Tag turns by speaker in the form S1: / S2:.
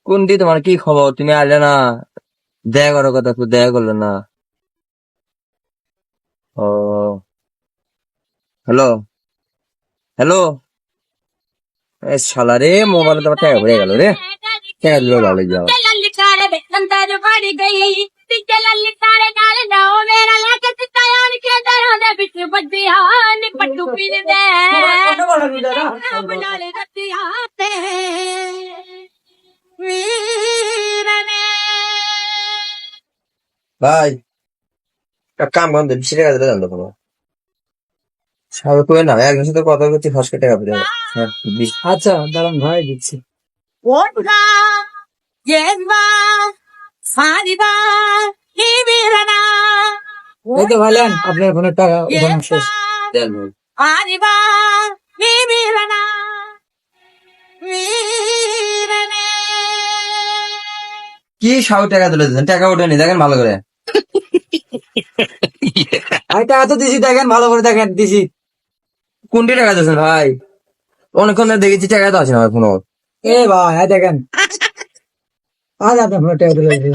S1: কোনটি তোমার কি খবর? তুমি আইলে না, দেখা করার কথা, একটু দেখা করলে না। ও, হ্যালো, হ্যালো। এ শালা রে, মোবাইলে তোমার টাকা পড়ে গেল রে। টাকা দিলে ভালো যাও। ভাই, একটা কাম বাম দে, 20 টাকা দিলে জানতো কোনো সাবে কই না, একজনের সাথে কথা বলছি, ফসকে টাকা পড়ে গেল। হ্যাঁ,
S2: আচ্ছা দাঁড়ান ভাই দিচ্ছি। এই তো ভাইলেন আপনার ফোনের টাকা উঠানো শেষ।
S1: দেন ভাই। কি সাবে টাকা তুলে দিলেন? টাকা ওঠেনি, দেখেন ভালো করে।
S2: ভাই টাকা তো দিছি, দেখেন ভালো করে দেখেন দিছি।
S1: কোনটি টাকা দিয়েছেন ভাই? অনেকক্ষণ ধরে দেখেছি, টাকা তো আছে না আমার কোনো।
S2: এ ভাই হ্যাঁ দেখেন, আজ আপনার ফোনের টাকা তুলে দিছি।